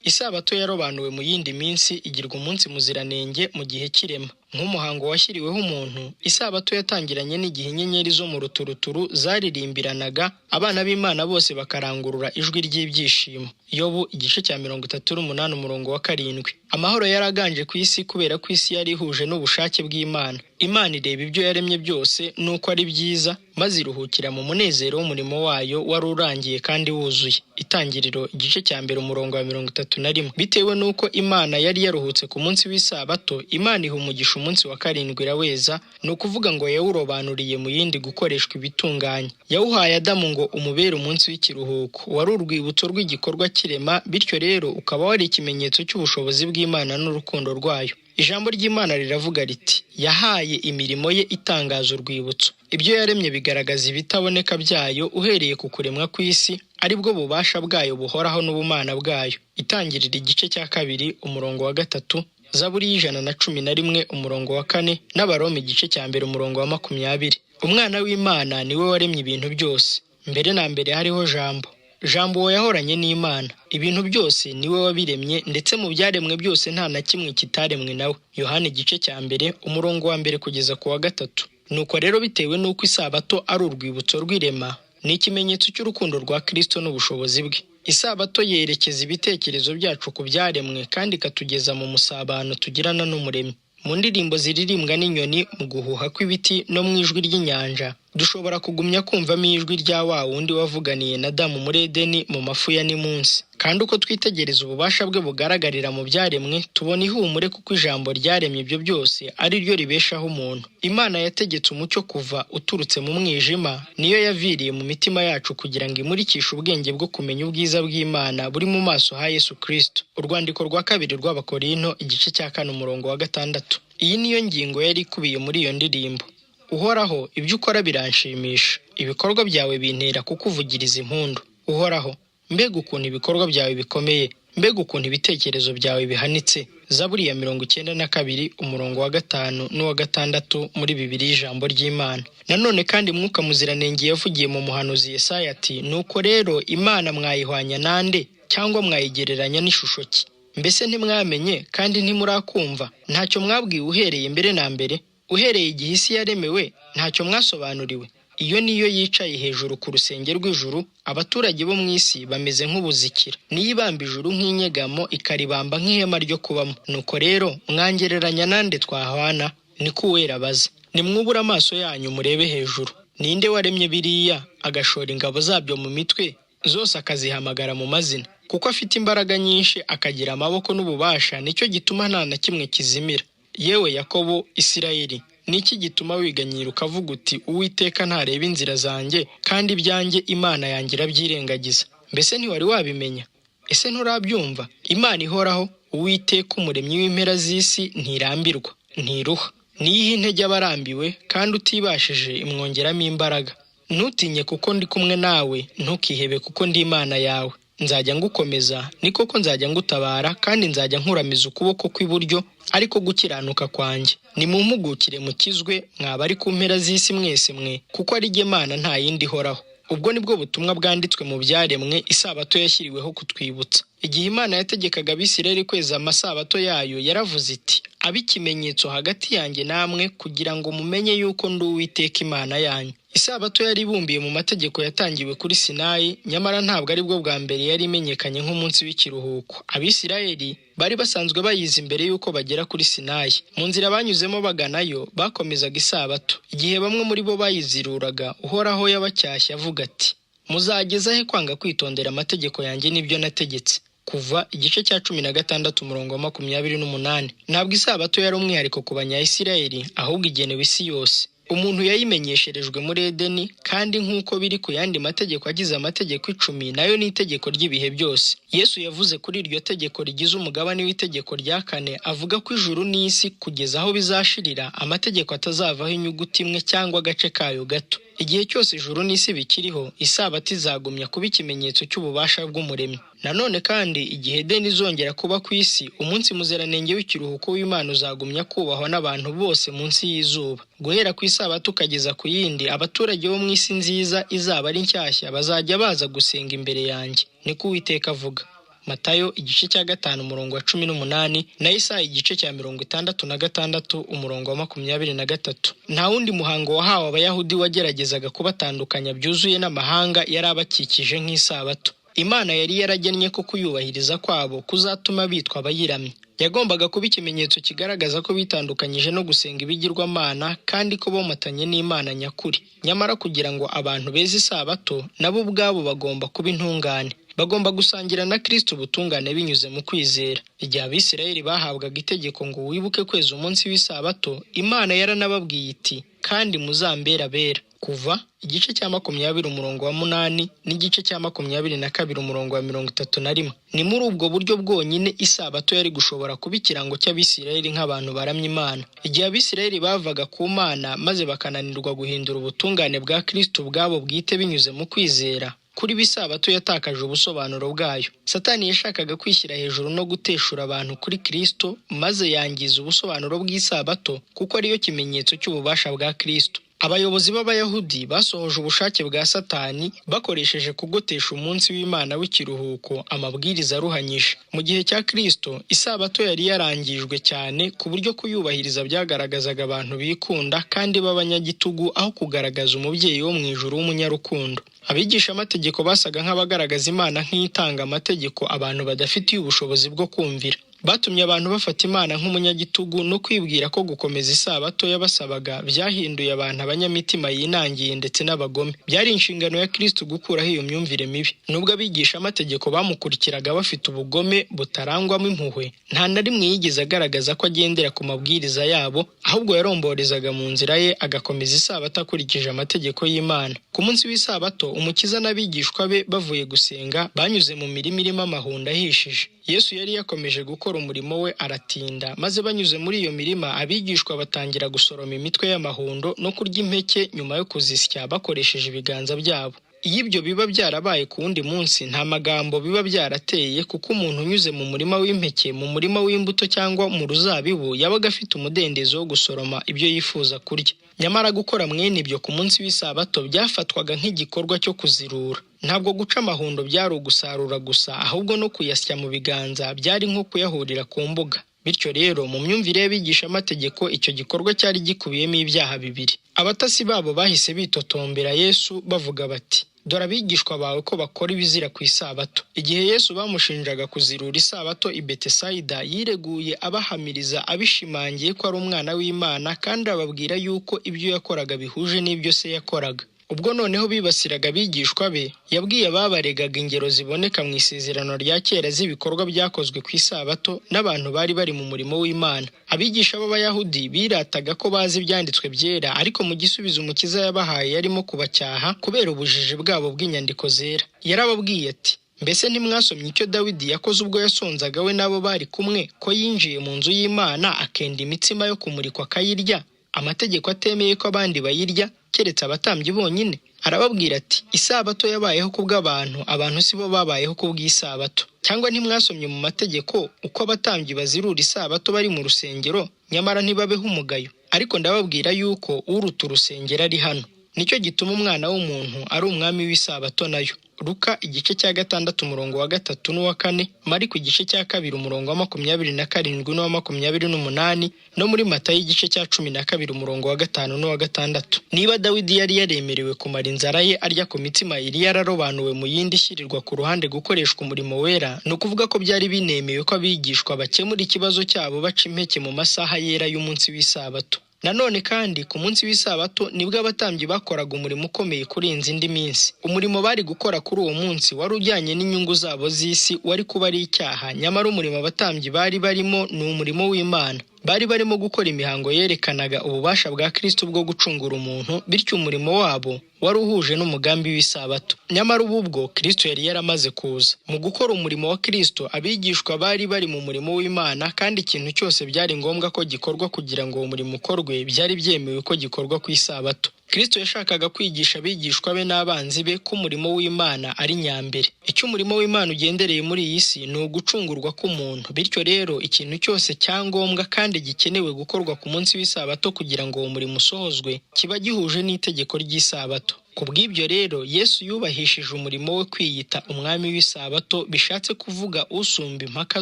Isabato yarobanuwe mu yindi minsi igirwa umunsi muziranenge mu gihe cy'irema. Nk'umuhango washyiriweho umuntu, isabato yatangiranye n'igihe inyenyeri zo mu ruturuturu zaririmbiranaga, abana b'Imana bose bakarangurura ijwi ry'ibyishimo. Yobu igice cya 38 umurongo wa 7. Amahoro yaraganje ku isi kubera ko isi yari ihuje n'ubushake bw'Imana. Imana ireba ibyo yaremye byose nuko ari byiza, maze iruhukira mu munezero w'umurimo wayo wari urangiye kandi wuzuye. Itangiriro igice cya 1 umurongo wa 31. Bitewe nuko Imana yari yaruhutse ku munsi w'isabato, Imana iha umugisha umunsi wa 7 iraweza, ni ukuvuga ngo yawurobanuriye mu yindi gukoreshwa ibitunganye. Yawuhaye Adamu ngo umubere umunsi w'ikiruhuko, wari urwibutso rw'igikorwa cy'irema, bityo rero ukaba wari ikimenyetso cy'ubushobozi bw'Imana n'urukundo rwayo. Ijambo ry'Imana riravuga riti, yahaye imirimo ye itangaza urwibutso. Ibyo yaremye bigaragaza ibitaboneka byayo uhereye ku kuremwa kw'isi, aribwo bubasha bwayo buhoraho n'ubumana bwayo. Itangirira igice cya 2 umurongo wa 3, Zaburi y'111 umurongo wa 4, n'Abaroma igice cya 1 umurongo wa 20. Umwana w'Imana niwe waremye ibintu byose. Mbere na mbere hariho Jambo. Jambo uwo yahoranye n'Imana. Ibintu byose niwe wabiremye, ndetse mu byaremwe byose nta na kimwe kitaremwe nawe. Yohana igice cya 1 umurongo wa 1 kugeza ku wa 3. Nuko rero bitewe nuko isabato ari urwibutso rw'irema, ni ikimenyetso cy'urukundo rwa Kristo n'ubushobozi bwe. Isabato yerekeza ibitekerezo byacu ku byaremwe kandi ikatugeza mu musabano tugirana n'Umuremyi. Mu ndirimbo ziririmbwa n'inyoni, mu guhuha kw'ibiti no mu ijwi ry'inyanja, dushobora kugumya kumvamo ijwi rya wa wundi wavuganiye na Adamu muri Edeni mu mafu ya nimunsi. Kandi uko twitegereza ububasha bwe bugaragarira mu byaremwe, tubona ihumure kuko ijambo ryaremye ibyo byose ari ryo ribeshaho umuntu. Imana yategetse umucyo kuva uturutse mu mwijima, niyo yaviriye mu mitima yacu kugira ngo imurikishe ubwenge bwo kumenya ubwiza bw'Imana buri mu maso ha Yesu Kristo. Urwandiko rwa 2 rw'Abakorinto igice cya 4 umurongo wa 6. Iyi niyo ngingo yari ikubiye muri iyo ndirimbo. Uhoraho, ibyo ukora biranshimisha, ibikorwa byawe bintera kukuvugiriza impundu. Uhoraho, mbega ukuntu ibikorwa byawe bikomeye, mbega ukuntu ibitekerezo byawe bihanitse. Zaburi ya 92 umurongo wa 5 n'uwa 6 muri Bibiliya ijambo ry'Imana. Nanone kandi Mwuka Muziranenge yavugiye mu muhanuzi Yesaya ati, nuko rero Imana mwayihwanya nande, cyangwa mwayigereranya n'ishusho ki? Mbese ntimwamenye kandi ntimurakumva? Ntacyo mwabwiwe uhereye mbere na mbere? Uhereye igihe isi yaremewe ntacyo mwasobanuriwe? Iyo niyo yicaye hejuru ku rusenge rw'ijuru, abaturage bo mu isi bameze nk'ubuzikira. Niyo ibamba ijuru nk'inyegamo, ikaribamba nk'ihema ryo kubamo. Nuko rero mwangereranya nande twahwana? Niko Uwera abaza. Nimwubura amaso yanyu murebe hejuru. Ninde waremye biriya, agashora ingabo zabyo mu mitwe, zose akazihamagara mu mazina? Kuko afite imbaraga nyinshi, akagira amaboko n'ububasha, nicyo gituma nta na kimwe kizimira. Yewe Yakobo, Isirayeli, niki gituma wiganyira ukavuga uti, Uwiteka ntareba inzira zanjye, kandi ibyanjye Imana yanjye irabyirengagiza? Mbese ntiwari wabimenya? Ese nturabyumva? Imana ihoraho, Uwiteka umuremyi w'impera z'isi, ntirambirwa, ntiruha. Niyiha intege abarambiwe, kandi utibashije imwongeramo imbaraga. Ntutinye kuko ndi kumwe nawe, ntukihebe kuko ndi Imana yawe. Nzajya ngukomeza, ni koko nzajya ngutabara, kandi nzajya nkuramiza ukuboko kw'iburyo, ariko gukiranuka kwanjye. Nimumpugukire mukizwe, mwaba ari ku mpera z'isi mwese mwe, kuko ari jye Mana nta yindi ihoraho. Ubwo nibwo butumwa bwanditswe mu byaremwe, isabato yashyiriweho kutwibutsa. Igihe Imana yategekaga Abisirayeli kweza amasabato yayo, yaravuze iti, abe ikimenyetso hagati yanjye namwe, kugira ngo mumenye yuko ndi Uwiteka Imana yanyu. Isabato yari ibumbiye mu mategeko yatangiwe kuri Sinayi, nyamara ntabwo ari bwo bwa mbere yari imenyekanye nk'umunsi w'ikiruhuko. Abisirayeli bari basanzwe bayizi mbere yuko bagera kuri Sinayi. Mu nzira banyuzemo baganayo bakomezaga isabato. Igihe bamwe muri bo bayiziruraga, Uhoraho yabacyashye avuga ati, muzageza he kwanga kwitondera amategeko yanjye n'ibyo nategetse? Kuva igice cya 16 umurongo wa 28. Ntabwo isabato yari umwihariko ku Banyayisirayeli, ahubwo igenewe isi yose. Umuntu yayimenyesherejwe muri Edeni, kandi nk'uko biri ku yandi mategeko agize amategeko 10, nayo ni itegeko ry'ibihe byose. Yesu yavuze kuri iryo tegeko rigize umugabane w'itegeko rya 4, avuga ko ijuru n'isi kugeza aho bizashirira, amategeko atazavaho inyuguti imwe cyangwa agace kayo gato. Igihe cyose ijuru n'isi bikiriho, isabato izagumya kuba ikimenyetso cy'ububasha bw'Umuremyi. Nanone kandi igihe Edeni izongera kuba ku isi, umunsi muziranenge w'ikiruhuko w'Imana uzagumya kubahwa n'abantu bose munsi y'izuba. Guhera ku isabato ukageza ku yindi, abaturage bo mu isi nziza izaba ari nshyashya bazajya baza gusenga imbere yanjye, niko Uwiteka avuga. Matayo igice cya 5 umurongo wa 18 na Isaya igice cya 66 umurongo wa 23. Nta wundi muhango wahawe abayahudi wageragezaga kubatandukanya byuzuye n'amahanga yari abakikije nk'isabato. Imana yari yaragennye ko kuyubahiriza kwabo kuzatuma bitwa abayiramye. Yagombaga kuba ikimenyetso kigaragaza ko bitandukanyije no gusenga ibigirwamana kandi ko bomatanye n'Imana nyakuri. Nyamara kugira ngo abantu beze isabato, nabo ubwabo bagomba kuba intungane. Bagomba gusangira na Kristo ubutungane binyuze mu kwizera. Igihe Abisirayeli bahabwaga itegeko ngo wibuke kweza umunsi w'isabato, Imana yaranababwiye iti kandi muzambera bera. Kuva igice cya 20 umurongo wa 8 n'igice cya 22 umurongo wa 31. Ni muri ubwo buryo bwonyine isabato yari gushobora kuba ikirango cy'Abisirayeli nk'abantu baramya Imana. Igihe Abisirayeli bavaga ku Mana maze bakananirwa guhindura ubutungane bwa Kristo ubwabo bwite binyuze mu kwizera, kuri bisabato yatakaje ubusobanuro bwayo. Satani yashakaga kwishyira hejuru no guteshura abantu kuri Kristo maze yangiza ubusobanuro bw'isabato kuko ariyo kimenyetso cy'ububasha bwa Kristo. Abayobozi b'Abayahudi basohoje ubushake bwa Satani bakoresheje kugotesha umunsi w'Imana w'ikiruhuko amabwiriza aruhanyije. Mu gihe cya Kristo, isabato yari yarangijwe cyane ku buryo kuyubahiriza byagaragazaga abantu bikunda kandi b'abanyagitugu aho kugaragaza umubyeyi wo mu ijuru w'umunyarukundo. Abigisha amategeko basaga nk'abagaragaza Imana nk'itanga amategeko abantu badafitiye ubushobozi bwo kumvira. Batumye abantu bafata Imana nk'umunyagitugu no kwibwira ko gukomeza isabato yabasabaga byahinduye abantu abanyamitima yinangiye ndetse n'abagome. Byari inshingano ya Kristo gukuraho iyo myumvire mibi. Nubwo abigisha amategeko bamukurikiraga bafite ubugome butarangwamo impuhwe, nta na rimwe yigeze agaragaza ko agendera ku mabwiriza yabo, ahubwo yaromborezaga mu nzira ye agakomeza isabato akurikije amategeko y'Imana. Ku munsi w'isabato, Umukiza n'abigishwa be bavuye gusenga banyuze mu mirima irimo amahundo ahishije. Yesu yari yakomeje gukora umurimo we aratinda, maze banyuze muri iyo mirima abigishwa batangira gusoroma imitwe y'amahundo no kurya impeke nyuma yo kuzisya bakoresheje ibiganza byabo. Iyo ibyo biba byarabaye ku wundi munsi, nta magambo biba byarateye, kuko umuntu unyuze mu murima w'impeke, mu murima w'imbuto cyangwa mu ruzabibu yabaga afite umudendezo wo gusoroma ibyo yifuza kurya. Nyamara gukora mwene ibyo ku munsi w'isabato byafatwaga nk'igikorwa cyo kuzirura. Ntabwo guca amahundo byari ugusarura gusa, ahubwo no kuyasya mu biganza byari nko kuyahurira ku mbuga. Bityo rero mu myumvire y'abigisha amategeko icyo gikorwa cyari gikubiyemo ibyaha bibiri. Abatasi babo bahise bitotombera Yesu bavuga bati, dore abigishwa bawe ko bakora ibizira ku isabato. Igihe Yesu bamushinjaga kuzirura isabato i Betesayida, yireguye abahamiriza abishimangiye ko ari umwana w'Imana kandi ababwira yuko ibyo yakoraga bihuje n'ibyo se yakoraga. Ubwo noneho bibasiraga abigishwa be, yabwiye ababaregaga ingero ziboneka mu isezerano rya kera z'ibikorwa byakozwe ku isabato n'abantu bari bari mu murimo w'Imana. Abigisha b'Abayahudi birataga ko bazi ibyanditswe byera, ariko mu gisubizo Umukiza yabahaye yarimo kubacyaha kubera ubujiji bwabo bw'inyandiko zera. Yarababwiye ati, mbese ntimwasomye icyo Dawidi yakoze ubwo yasonzaga we n'abo bari kumwe, ko yinjiye mu nzu y'Imana akenda imitsima yo kumurikwa akayirya, amategeko atemeye ko abandi bayirya keretse abatambyi bonyine? Arababwira ati, isabato yabayeho kubw'abantu, abantu sibo babayeho kubw'isabato. Cyangwa ntimwasomye mu mategeko uko abatambyi bazirura isabato bari mu rusengero, nyamara ntibabeho umugayo? Ariko ndababwira yuko uruta urusengero ari hano. Nicyo gituma umwana w'umuntu ari umwami w'isabato nayo. Luka igice cya 6 umurongo wa 3 n'uwa 4, Mariko igice cya 2 umurongo wa 27 n'uwa 28, no muri Matayo igice cya 12 umurongo wa 5 n'uwa 6. Niba Dawidi yari yaremerewe kumara inzara ye arya ku mitsima iri yararobanuwe mu yindi ishyirirwa ku ruhande gukoreshwa umurimo wera, ni ukuvuga ko byari binemewe ko abigishwa bakemura ikibazo cyabo baca impeke mu masaha yera y'umunsi w'isabato. Nanone kandi ku munsi w'isabato nibwo abatambyi bakoraga umurimo ukomeye kurenza indi minsi. Umurimo bari gukora kuri uwo munsi wari ujyanye n'inyungu zabo z'isi, wari kuba ari icyaha. Nyamara umurimo abatambyi bari barimo ni umurimo w'Imana. Bari barimo gukora imihango yerekanaga ububasha bwa Kristo bwo gucungura umuntu, bityo umurimo wabo wari uhuje n'umugambi w'isabato. Nyamara ubwo Kristo yari yaramaze kuza. Mu gukora umurimo wa Kristo, abigishwa bari bari mu murimo w'Imana, kandi ikintu cyose byari ngombwa ko gikorwa kugira ngo uwo murimo ukorwe byari byemewe ko gikorwa ku isabato. Kristo yashakaga kwigisha abigishwa be n'abanzi be ko umurimo w'Imana ari nyambere. Icyo umurimo w'Imana ugendereye muri iyi si ni ugucungurwa k'umuntu. Bityo rero ikintu cyose cyangombwa kandi gikenewe gukorwa ku munsi w'isabato kugira ngo uwo murimo usohozwe kiba gihuje n'itegeko ry'isabato. Ku bw'ibyo rero Yesu yubahishije umurimo we kwiyita umwami w'isabato, bishatse kuvuga usumba impaka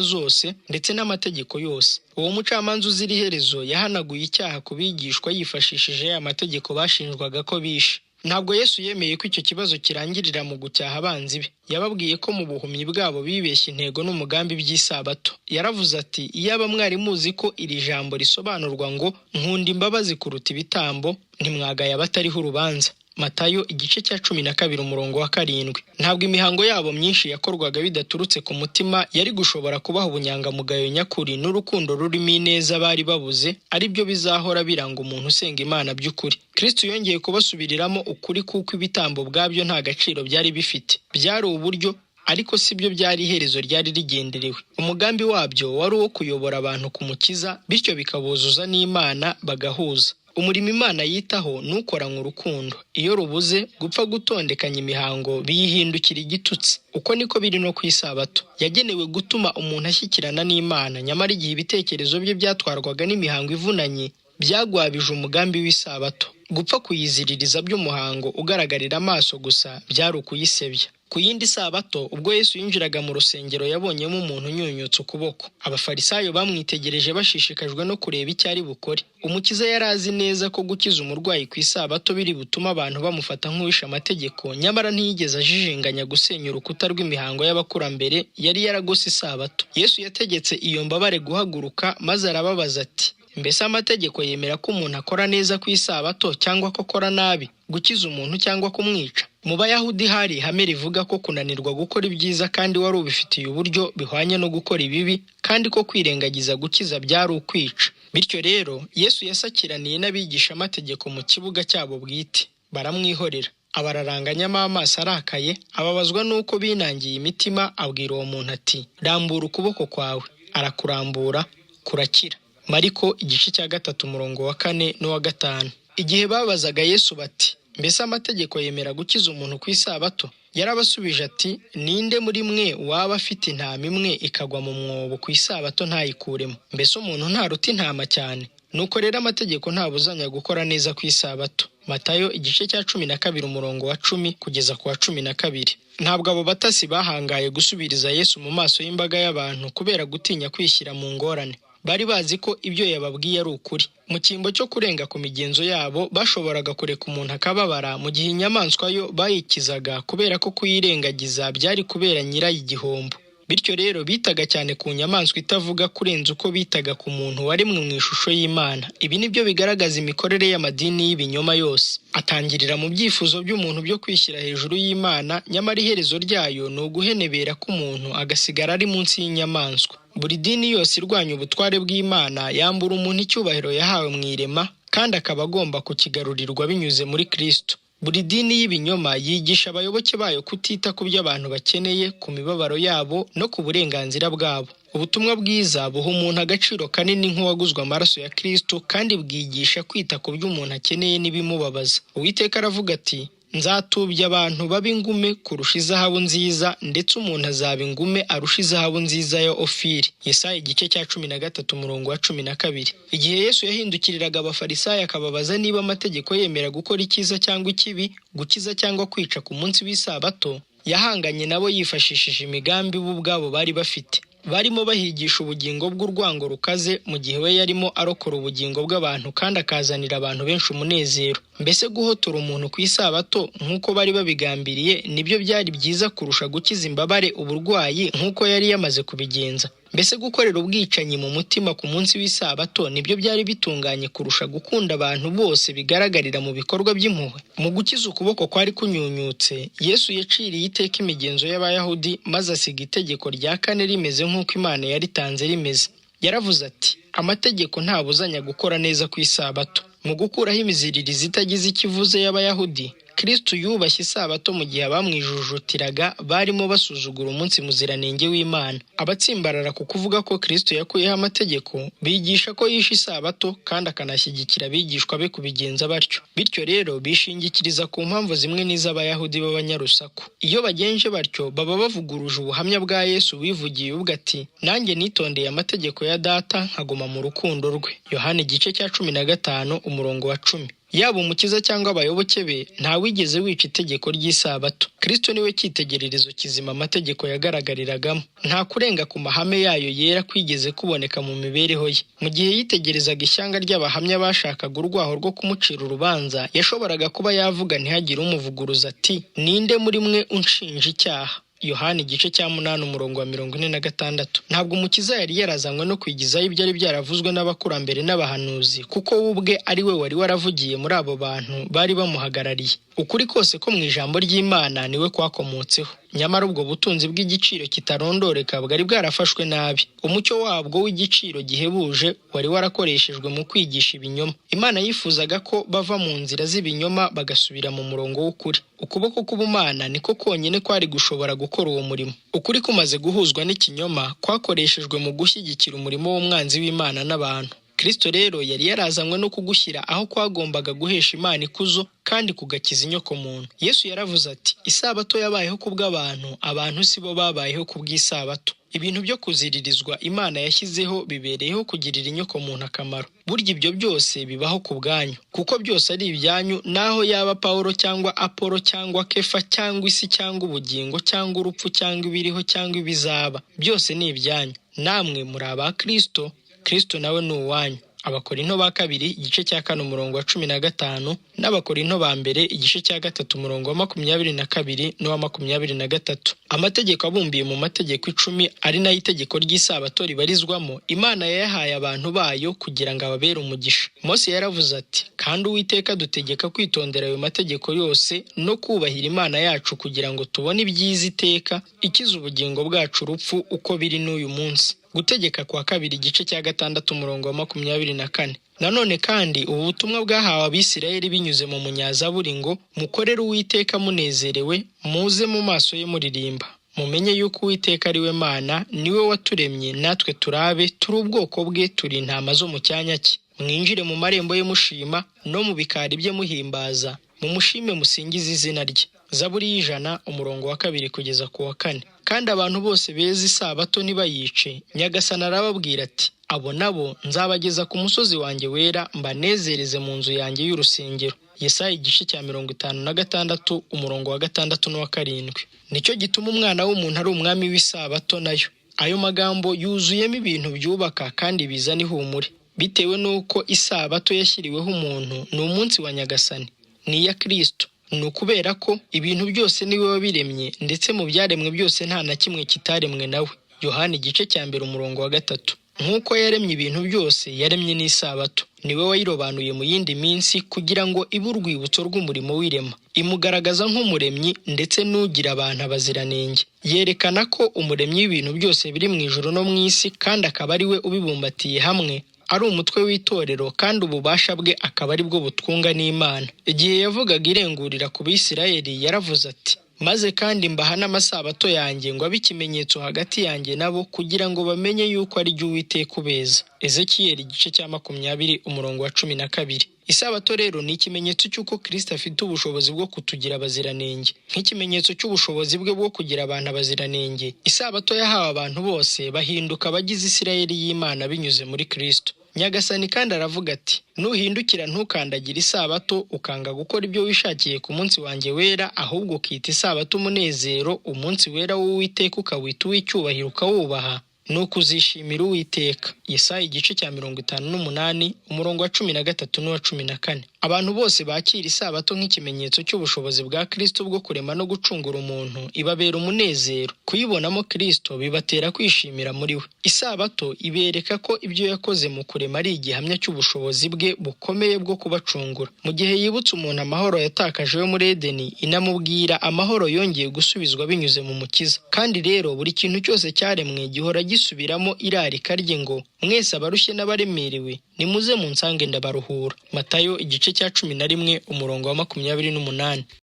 zose ndetse n'amategeko yose. Uwo mucamanza uzira iherezo yahanaguye icyaha ku bigishwa yifashishije ya mategeko bashinjwaga ko bishe. Ntabwo Yesu yemeye ko icyo kibazo kirangirira mu gucyaha abanzi be. Yababwiye ko mu buhumyi bwabo bibeshye intego n'umugambi by'isabato. Yaravuze ati, iyaba mwari muzi ko iri jambo risobanurwa ngo nkunda imbabazi kuruta ibitambo, ntimwagaye abatariho urubanza. Matayo igice cya 12 umurongo wa 7. Ntabwo imihango yabo myinshi yakorwaga bidaturutse ku mutima yari gushobora kubaha ubunyangamugayo nyakuri n'urukundo rurimo ineza bari babuze, ari byo bizahora biranga umuntu usenga Imana by'ukuri. Kristo yongeye kubasubiriramo ukuri kuko ibitambo bwabyo nta gaciro byari bifite. Byari uburyo, ariko si byo byari iherezo ryari rigenderewe. Umugambi wabyo wari uwo kuyobora abantu ku Mukiza, bityo bikabuzuza n'Imana bagahuza. Umurimo Imana yitaho nukoranywa urukundo. Iyo rubuze, gupfa gutondekanya imihango biyihindukira igitutsi. Uko niko biri no ku isabato. Yagenewe gutuma umuntu ashyikirana n'Imana, nyamara igihe ibitekerezo bye byatwarwaga n'imihango ivunanye, byagwabije umugambi w'isabato. Gupfa kuyiziririza by'umuhango ugaragarira amaso gusa byari ukuyisebya. Ku yindi sabato, ubwo Yesu yinjiraga mu rusengero yabonyemo umuntu unyunyutse ukuboko. Abafarisayo bamwitegereje bashishikajwe no kureba icyo ari bukore. Umukiza yari azi neza ko gukiza umurwayi ku isabato biri butuma abantu bamufata nk'uwishe amategeko, nyamara ntiyigeze ajijinganya gusenya urukuta rw'imihango y'abakurambere yari yaragose isabato. Yesu yategetse iyo mbabare guhaguruka, maze arababaza ati, mbese amategeko yemera ko umuntu akora neza ku isabato cyangwa ko akora nabi, gukiza umuntu cyangwa kumwica? Mu Bayahudi hari ihame rivuga ko kunanirwa gukora ibyiza kandi wari ubifitiye uburyo bihwanye no gukora ibibi, kandi ko kwirengagiza gukiza byari ukwica. Bityo rero Yesu yasakiraniye n'abigisha amategeko mu kibuga cyabo bwite. Baramwihorera. Abararanganyamo amaso arakaye, ababazwa n'uko binangiye imitima, abwira uwo muntu ati, rambura ukuboko kwawe. Arakurambura, kurakira. Mariko igice cya 3 umurongo wa 4 n'uwa 5. Igihe babazaga Yesu bati, mbese amategeko yemera gukiza umuntu ku isabato? Yarabasubije ati, ninde muri mwe waba afite intama imwe ikagwa mu mwobo ku isabato ntayikuremo? Mbese umuntu ntaruta intama cyane? Nuko rero amategeko ntabuzanya gukora neza ku isabato. Matayo igice cya 12 umurongo wa 10 kugeza ku wa 12. Ntabwo abo batasi bahangaye gusubiriza Yesu mu maso y'imbaga y'abantu kubera gutinya kwishyira mu ngorane. Bari bazi ko ibyo yababwiye ari ukuri. Mu cyimbo cyo kurenga ku migenzo yabo, bashoboraga kureka umuntu akababara, mu gihe inyamaswa yo bayikizaga kubera ko kuyirengagiza byari kubera nyirayo igihombo. Bityo rero bitaga cyane ku nyamaswa itavuga kurenza uko bitaga ku muntu waremwe mu ishusho y'Imana. Ibi nibyo bigaragaza imikorere y'amadini y'ibinyoma yose. Atangirira mu byifuzo by'umuntu byo kwishyira hejuru y'Imana, nyamara iherezo ryayo ni uguhenebera k'umuntu agasigara ari munsi y'inyamaswa. Buri dini yose irwanya ubutware bw'Imana yambura umuntu icyubahiro yahawe mu irema, kandi akaba agomba kukigarurirwa binyuze muri Kristo. Buri dini y'ibinyoma yigisha abayoboke bayo kutita ku byo abantu bakeneye, ku mibabaro yabo no ku burenganzira bwabo. Ubutumwa bwiza buha umuntu agaciro kanini nk'uwaguzwe amaraso ya Kristo, kandi bwigisha kwita ku byo umuntu akeneye n'ibimubabaza. Uwiteka aravuga ati, nzatubya abantu baba ingume kurusha izahabu nziza, ndetse umuntu azaba ingume arusha izahabu nziza ya Ofiri. Yesaya igice cya 13 umurongo wa 12. Igihe Yesu yahindukiriraga abafarisayo akababaza niba amategeko yemera gukora icyiza cyangwa ikibi, gukiza cyangwa kwica ku munsi w'isabato, yahanganye nabo yifashishije imigambi bo ubwabo bari bafite. Barimo bahigisha ubugingo bw'urwango rukaze, mu gihe we yarimo arokora ubugingo bw'abantu kandi akazanira abantu benshi umunezero. Mbese guhotora umuntu ku isabato nk'uko bari babigambiriye nibyo byari byiza kurusha gukiza imbabare uburwayi nk'uko yari yamaze kubigenza? Mbese gukorera ubwicanyi mu mutima ku munsi w'isabato nibyo byari bitunganye kurusha gukunda abantu bose bigaragarira mu bikorwa by'impuhwe? Mu gukiza ukuboko kwari kunyunyutse, Yesu yaciriye iteka imigenzo y'Abayahudi, maze asiga itegeko rya 4 rimeze nk'uko Imana yaritanze rimeze. Yaravuze ati, amategeko ntabuzanya gukora neza ku isabato. Mu gukuraho imiziririzo itagize ikivuze y'Abayahudi, Kristo yubashye isabato mu gihe abamwijujutiraga barimo basuzugura umunsi muziranenge w'Imana. Abatsimbarara ku kuvuga ko Kristo yakuyeho amategeko bigisha ko yishe isabato kandi akanashyigikira abigishwa be kubigenza batyo. Bityo rero bishingikiriza ku mpamvu zimwe n'iz'Abayahudi b'abanyarusaku. Iyo bagenje batyo baba bavuguruje ubuhamya bwa Yesu wivugiye ubwo ati, nanjye nitondeye amategeko ya Data nkaguma mu rukundo rwe. Yohana igice cya 15 umurongo wa 10. Yaba umukiza cyangwa abayoboke be, nta wigeze wica itegeko ry'isabato. Kristo niwe cyitegererezo kizima amategeko yagaragariragamo. Nta kurenga ku mahame yayo yera kwigeze kuboneka mu mibereho ye. Mu gihe yitegerezaga ishyanga ry'abahamya bashakaga urwaho rwo kumucira urubanza, yashoboraga kuba yavuga ntihagire umuvuguruza ati, ninde muri mwe unshinja icyaha? Yohana igice cya 8 umurongo wa 46. Ntabwo umukiza yari yarazanywe no kwigizaho ibyari byaravuzwe n'abakurambere n'abahanuzi, kuko we ubwe ari we wari waravugiye muri abo bantu bari bamuhagarariye. Ukuri kose ko mu ijambo ry'Imana niwe kwakomotseho. Nyamara ubwo butunzi bw'igiciro kitarondoreka bwari bwarafashwe nabi. Umucyo wabwo w'igiciro gihebuje wari warakoreshejwe mu kwigisha ibinyoma. Imana yifuzaga ko bava mu nzira z'ibinyoma bagasubira mu murongo w'ukuri. Ukuboko k'ubumana niko konyine kwari gushobora gukora uwo murimo. Ukuri kumaze guhuzwa n'ikinyoma kwakoreshejwe mu gushyigikira umurimo w'umwanzi w'Imana n'abantu. Kristo rero yari yarazanywe no kugushyira aho kwagombaga guhesha Imana ikuzo kandi kugakiza inyoko muntu. Yesu yaravuze ati, isabato yabayeho kubw'abantu, abantu sibo babayeho kubw'isabato. Ibintu byo kuziririzwa Imana yashyizeho bibereyeho kugirira inyoko muntu akamaro. Burya ibyo byose bibaho ku bwanyu, kuko byose ari ibyanyu, naho yaba Pawulo cyangwa Apolo cyangwa Kefa cyangwa isi cyangwa ubugingo cyangwa urupfu cyangwa ibiriho cyangwa ibizaba, byose ni ibyanyu. Namwe muri aba Kristo, Kristo nawe ni uwanyu. Abakorinto ba kabiri igice cya 4 umurongo wa 15 n'Abakorinto ba mbere igice cya 3 umurongo wa 22 n'uwa 23. Amategeko abumbiye mu mategeko 10 ari nayo itegeko ry'isabato ribarizwamo, Imana yayahaye abantu bayo kugira ngo ababere umugisha. Mose yaravuze ati, kandi Uwiteka dutegeka kwitondera ayo mategeko yose no kubahira Imana yacu kugira ngo tubone ibyiza iteka ikiza ubugingo bwacu urupfu uko biri n'uyu munsi. Gutegeka kwa kabiri igice cya 6 umurongo wa 24. Nanone kandi ubu butumwa bwahawe Abisirayeli binyuze mu munyazaburi ngo, mukorere Uwiteka munezerewe, muze mu maso ye muririmba. Mumenye yuko Uwiteka ari we Mana, niwe waturemye, natwe turabe, turi ubwoko bwe, turi intama zo mu cyanya cye. Mwinjire mu marembo ye mushima, no mu bikari bye muhimbaza, mumushime musingize izina rye. Zaburi y'100 umurongo wa 2 kugeza ku wa 4. Kandi abantu bose beza isabato nibayice, Nyagasani arababwira ati, abo nabo nzabageza ku musozi wanjye wera, mbanezereze mu nzu yanjye y'urusengero. Yesaya igice cya 56 umurongo wa 6 n'uwa 7. Nicyo gituma umwana w'umuntu ari umwami w'isabato nayo. Ayo magambo yuzuyemo ibintu byubaka kandi bizana ihumure. Bitewe n'uko isabato yashyiriweho umuntu, ni umunsi wa Nyagasani, ni iya Kristo. Ni ukubera ko ibintu byose niwe wabiremye, ndetse mu byaremwe byose nta na kimwe kitaremwe nawe. Yohana igice cya 1 umurongo wa 3. Nk'uko yaremye ibintu byose, yaremye n'isabato. Niwe wayirobanuye mu yindi minsi kugira ngo ibe urwibutso rw'umurimo w'irema. Imugaragaza nk'umuremyi ndetse n'ugira abantu abaziranenge. Yerekana ko umuremyi w'ibintu byose biri mu ijuru no mu isi, kandi akaba ari we ubibumbatiye hamwe, ari umutwe w'itorero, kandi ububasha bwe akaba ari bwo butwunga n'Imana. Igihe yavugaga irengurira ku Bisirayeli yaravuze ati, maze kandi mbaha n'amasabato yanjye ngo abe ikimenyetso hagati yanjye nabo, kugira ngo bamenye yuko ari jye Uwiteka ubeza. Ezekiyeli igice cya 20 umurongo wa 12. Isabato rero ni ikimenyetso cy'uko Kristo afite ubushobozi bwo kutugira abaziranenge. Nk'ikimenyetso cy'ubushobozi bwe bwo kugira abantu abaziranenge, isabato yahawe abantu bose bahinduka abagize Isirayeli y'Imana binyuze muri Kristo. Nyagasani kandi aravuga ati, nuhindukira ntukandagire isabato ukanga gukora ibyo wishakiye ku munsi wanjye wera, ahubwo ukita isabato umunezero, umunsi wera w'Uwiteka ukawita uw'icyubahiro ukawubaha, nuko uzishimira Uwiteka. Yesaya igice cya 58 umurongo wa 13 n'uwa 14. Abantu bose bakira isabato nk'ikimenyetso cy'ubushobozi bwa Kristo bwo kurema no gucungura umuntu, ibabera umunezero. Kuyibonamo Kristo bibatera kwishimira muri we. Isabato ibereka ko ibyo yakoze mu kurema ari igihamya cy'ubushobozi bwe bukomeye bwo kubacungura. Mu gihe yibutse umuntu amahoro yatakaje yo muri Edeni, inamubwira amahoro yongeye gusubizwa binyuze mu Mukiza. Kandi rero buri kintu cyose cyaremwe gihora gisubiramo irarika rye ngo, mwese abarushye n'abaremerewe, nimuze munsange ndabaruhura. Matayo igice cya 11 umurongo wa 28.